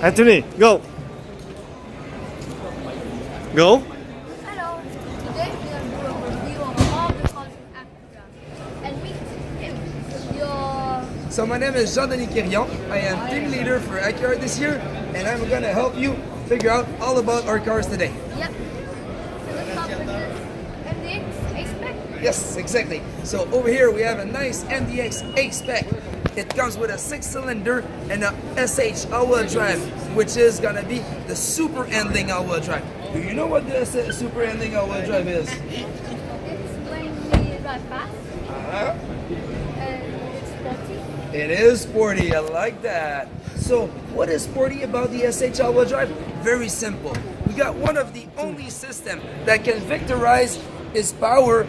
Anthony, go. Go. Hello, today we are doing a review of all the cars in Acura. And meet him, your... So my name is Jean-Denis Quirion. I am team leader for Acura this year, and I'm going to help you figure out all about our cars today. Yep. So let's start with the MDX A-Spec. Yes, exactly. So over here we have a nice MDX A-Spec. It comes with a 6-cylinder and a SH all-wheel drive, which is going to be the super handling all-wheel drive. Do you know what the super handling all-wheel drive is? It's when we drive fast. And it's sporty. It is sporty, I like that. So what is sporty about the SH all-wheel drive? Very simple. We got one of the only system that can victorize its power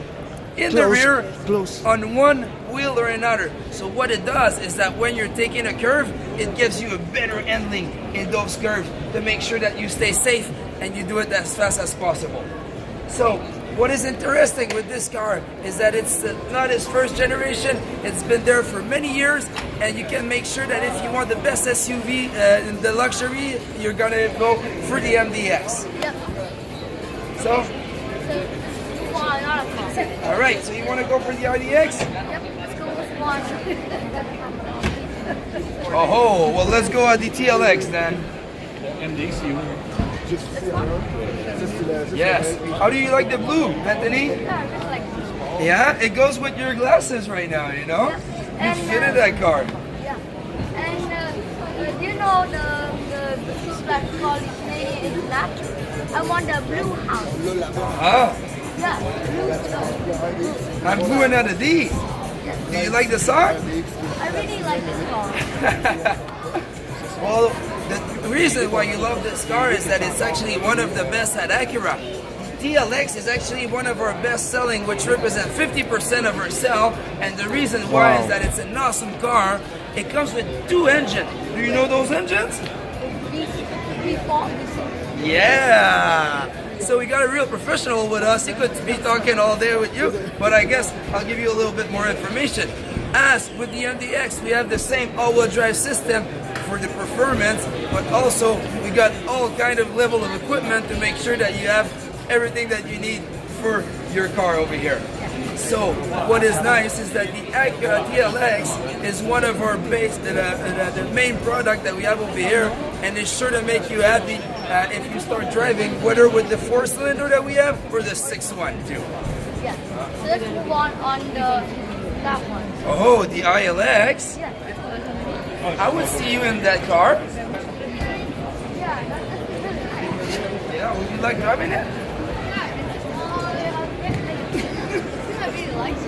in the rear on one wheel or another. So what it does is that when you're taking a curve, it gives you a better handling in those curves to make sure that you stay safe and you do it as fast as possible. So what is interesting with this car is that it's not its first generation. It's been there for many years, and you can make sure that if you want the best SUV in the luxury, you're gonna go for the MDX. Yep. So you want another car. all right, so you want to go for the RDX? Yep, let's go with one. Oh, well, let's go at the TLX then. Yes. How do you like the blue, Anthony? Yeah, I just like this. Yeah, it goes with your glasses right now, you know? You And, fitted that car. Yeah. And do you know the shoes that called Canadian is black? I want the blue house. Ah, Yeah, blue. I'm blue and a D. Do you like the song? I really like this car. Well, the reason why you love this car is that it's actually one of the best at Acura. TLX is actually one of our best selling, which represent 50% of our sale. And the reason why is that it's an awesome car. It comes with 2 engines. Do you know those engines? Yeah. So we got a real professional with us. He could be talking all day with you, but I guess I'll give you a little bit more information. As with the MDX, we have the same all-wheel drive system for the performance, but also we got all kind of level of equipment to make sure that you have everything that you need for your car over here. So what is nice is that the Acura TLX is one of our base, the main product that we have over here, and it's sure to make you happy if you start driving, whether with the 4-cylinder that we have or the 6-one too. Yeah. So let's move on that one. Oh, the ILX. Yeah. I would see you in that car. Yeah, that's really nice. Yeah, would you like driving it? I really like it.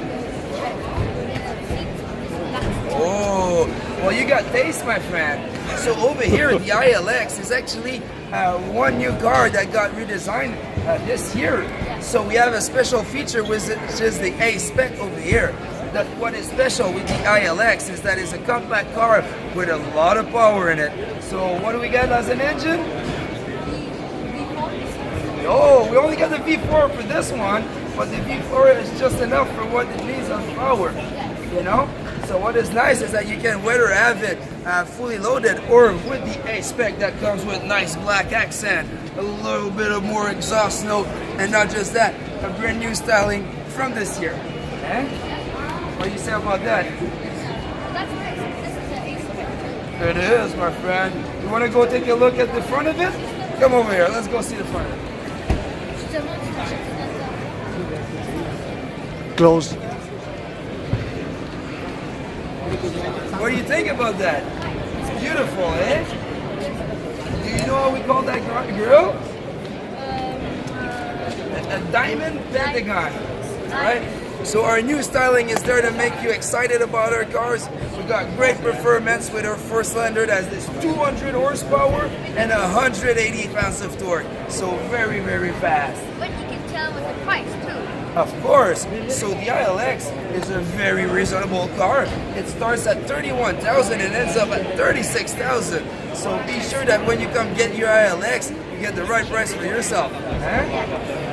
Oh, well, you got taste, my friend. So over here, the ILX is actually one new car that got redesigned this year. So we have a special feature which is the A-Spec over here. That what is special with the ILX is that it's a compact car with a lot of power in it. So what do we get as an engine? Oh, we only got the V4 for this one, but the V4 is just enough for what it needs on power, you know? So what is nice is that you can whether have it fully loaded or with the A-Spec that comes with nice black accent, a little bit of more exhaust note, and not just that, a brand new styling from this year. Eh? What do you say about that? That's nice. This is the A-Spec. It is, my friend. You want to go take a look at the front of it? Come over here. Let's go see the front of it. Close. What do you think about that? It's beautiful, eh? Do you know what we call that girl? A diamond pentagon, right? So our new styling is there to make you excited about our cars. We've got great performance with our 4-cylinder that has this 200 horsepower and 180 pounds of torque. So very, very fast. But you can tell with the price too. Of course. So the ILX is a very reasonable car. It starts at 31,000 and ends up at 36,000. So be sure that when you come get your ILX, you get the right price for yourself. Huh?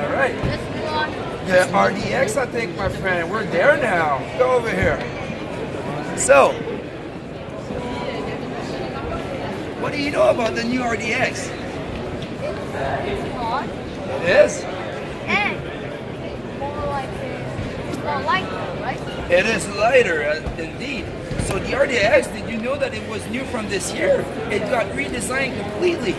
All right. Let's move on. The RDX, I think, my friend. We're there now. Go over here. So, What do you know about the new RDX? It's hot It is. and more like more lighter, right? It is lighter, indeed. So the RDX, did you know that it was new from this year? It got redesigned completely.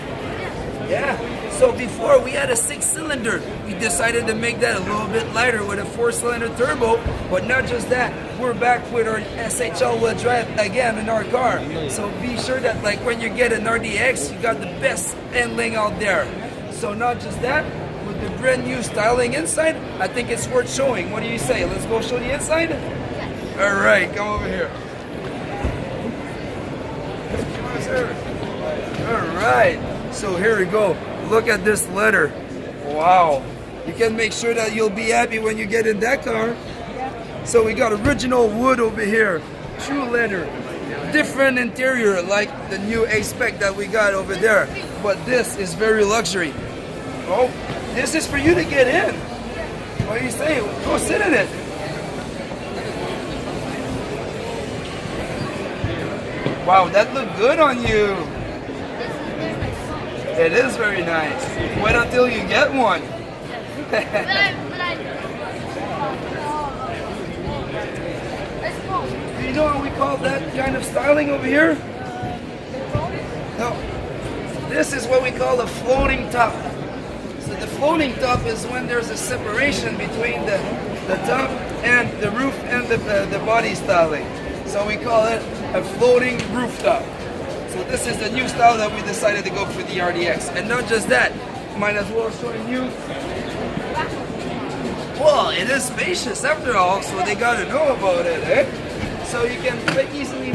Yeah. So before we had a 6-cylinder, we decided to make that a little bit lighter with a 4-cylinder turbo. But not just that, we're back with our SHL wheel drive again in our car. So be sure that like when you get an RDX, you got the best handling out there. So not just that, with the brand new styling inside, I think it's worth showing. What do you say? Let's go show the inside? All right, come over here. All right, so here we go. Look at this leather. Wow. You can make sure that you'll be happy when you get in that car. So we got original wood over here, true leather, different interior like the new A-Spec that we got over there. But this is very luxury. Oh, this is for you to get in. What do you say? Go sit in it. Wow, that looked good on you. It is very nice. Wait until you get one. Do you know what we call that kind of styling over here? No. This is what we call a floating top. So the floating top is when there's a separation between the top and the roof and the body styling. So we call it a floating rooftop. So this is the new style that we decided to go for the RDX. And not just that, might as well show you. Well, it is spacious after all, so they got to know about it, eh? So you can easily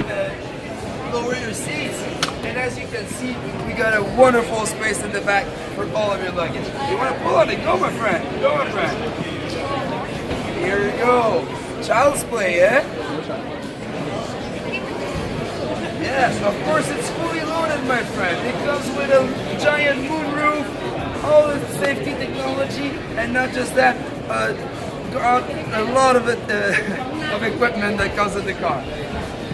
lower your seats. And as you can see, we got a wonderful space in the back for all of your luggage. You want to pull on it? Go, my friend. Go, my friend. Here you go. Child's play, eh? Yes, of course it's fully loaded, my friend. It comes with a giant moonroof, all the safety technology, and not just that, a lot of of equipment that comes with the car.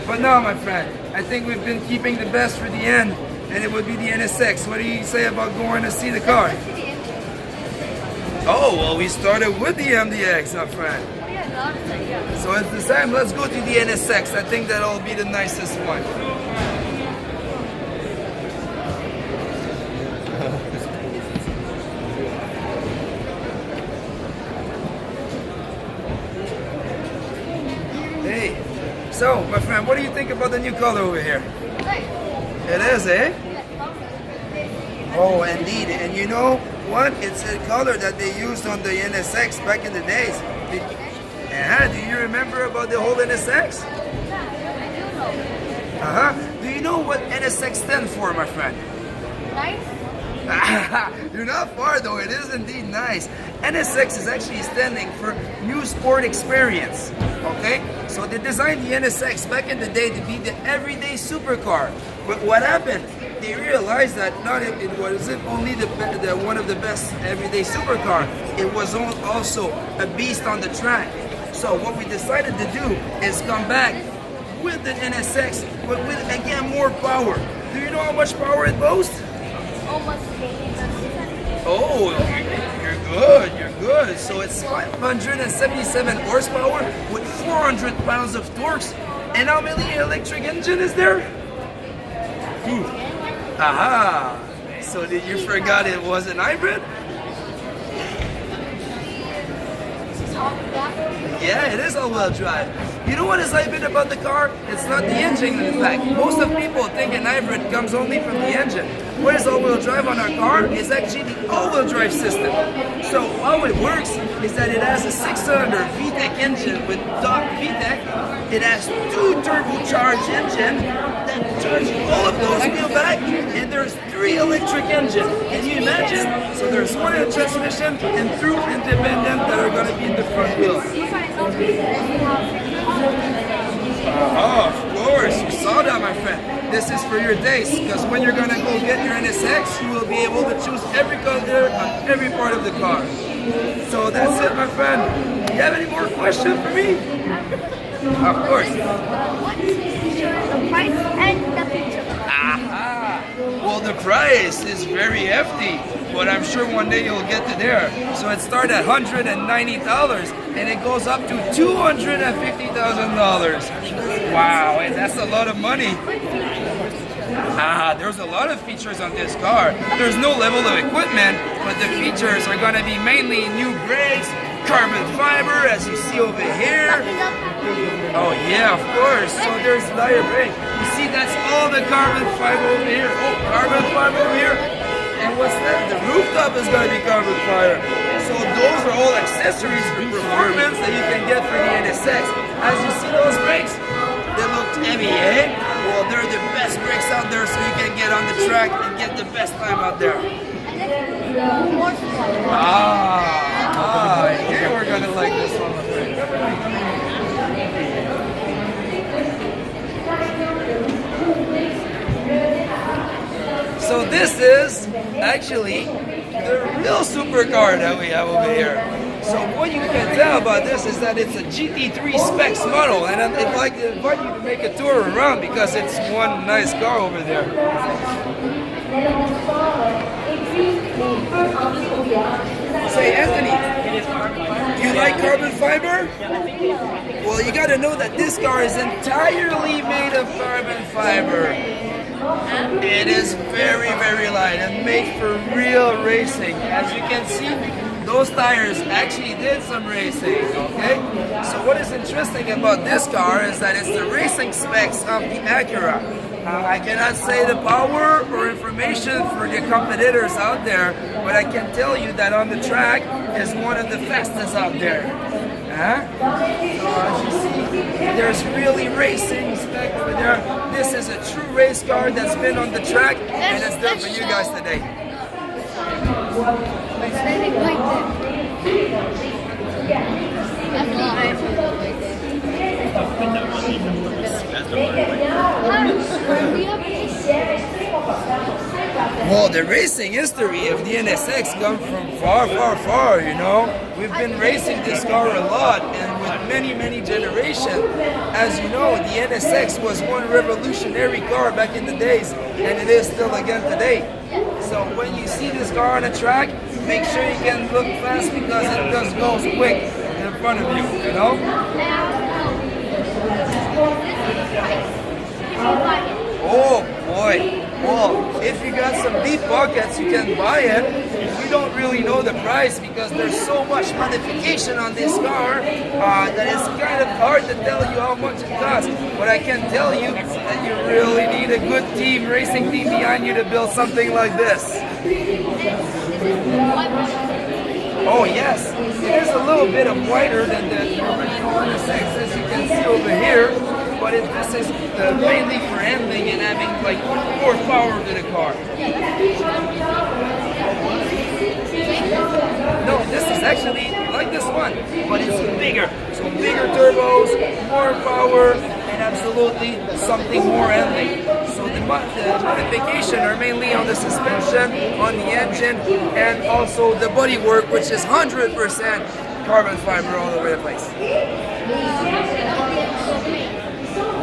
But now, my friend, I think we've been keeping the best for the end, and it would be the NSX. What do you say about going to see the car? Oh, well, we started with the MDX, my friend. So it's the same. Let's go to the NSX. I think that'll be the nicest one. Hey, so my friend, what do you think about the new color over here? It is, eh? Oh, indeed. And you know what? It's a color that they used on the NSX back in the days. Do you remember about the whole NSX? Do you know what NSX stands for, my friend? Nice. You're not far though, it is indeed nice. NSX is actually standing for New Sport Experience. Okay? So they designed the NSX back in the day to be the everyday supercar. But what happened? They realized that it wasn't only the one of the best everyday supercar, it was also a beast on the track. So what we decided to do is come back with the NSX, but with again more power. Do you know how much power it boasts? Almost 80%. Oh, you're good, you're good. So it's 577 horsepower with 400 pounds of torque. And how many electric engine is there? Aha! So did you forgot it was an hybrid? Yeah, it is all-wheel drive. You know what is hybrid about the car? It's not the engine, in fact. Most of people think an hybrid comes only from the engine. What is all-wheel drive on our car? It's actually the all-wheel drive system. So how it works is that it has a 6-cylinder VTEC engine with dock VTEC. It has 2 turbocharged engines that charge all of those wheel back, and there's 3 electric engines. Can you imagine? So there's 1 in the transmission and 2 independent that are going to be in the front wheel. Oh, of course, you saw that, my friend. This is for your days, because when you're going to go get your NSX, you will be able to choose every color on every part of the car. So that's it, my friend. Do you have any more questions for me? Of course. What is the price and the feature? Aha! Well, the price is very hefty, but I'm sure one day you'll get to there. So it starts at $190 and it goes up to $250,000. Wow, and that's a lot of money. There's a lot of features on this car. There's no level of equipment, but the features are going to be mainly new brakes, carbon fiber, as you see over here. Oh yeah, of course. So there's tire brake. You see, that's all the carbon fiber over here. Oh, carbon fiber over here. And what's that? The rooftop is going to be carbon fiber. So those are all accessories for performance that you can get for the NSX. As you see those brakes, they look heavy, eh? Well, they're the best brakes out there, so you can get on the track and get the best time out there. Here we're gonna like this one, my friend. So this is actually the real supercar that we have over here. So what you can tell about this is that it's a GT3 specs model, and I'd like to invite you to make a tour around because it's one nice car over there. Say, Anthony, you like carbon fiber? Well, you got to know that this car is entirely made of carbon fiber. It is very, very light and made for real racing. As you can see, those tires actually did some racing, okay? So what is interesting about this car is that it's the racing specs of the Acura. I cannot say the power or information for the competitors out there, but I can tell you that on the track is one of the fastest out there. So as you see, there's really racing spec over there. This is a true race car that's been on the track, and it's done for you guys today. Well, the racing history of the NSX comes from far, far, far, you know. We've been racing this car a lot and with many, many generations. As you know, the NSX was one revolutionary car back in the days, and it is still again today. So when you see this car on a track, make sure you can look fast because it just goes quick in front of you, you know? Oh boy. Well, if you got some deep pockets, you can buy it. We don't really know the price because there's so much modification on this car that it's kind of hard to tell you how much it costs. But I can tell you that you really need a good team, racing team behind you to build something like this. Oh yes, it is a little bit of wider than the original NSX, as you can see over here. But this is mainly for handling and having like more power to the car. No, this is actually like this one, but it's bigger. So bigger turbos, more power, and absolutely something more handling. So the modification are mainly on the suspension, on the engine, and also the bodywork, which is 100% carbon fiber all over the place.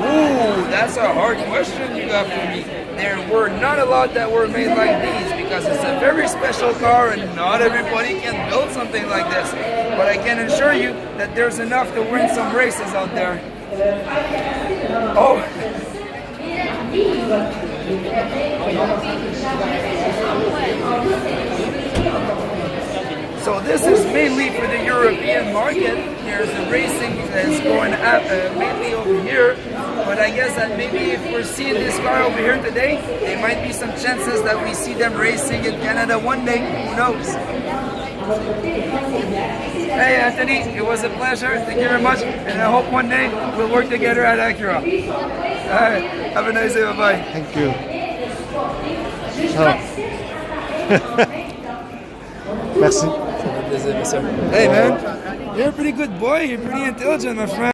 Ooh, that's a hard question you got for me. There were not a lot that were made like these because it's a very special car and not everybody can build something like this. But I can assure you that there's enough to win some races out there. Oh. So this is mainly for the European market. There's a racing that's going up mainly over here. But I guess that maybe if we're seeing this car over here today, there might be some chances that we see them racing in Canada one day. Who knows? Hey Anthony, it was a pleasure. Thank you very much. And I hope one day we'll work together at Acura. Alright, have a nice day. Bye-bye. Thank you. Ciao. Merci. Hey man, you're a pretty good boy. You're pretty intelligent, my friend.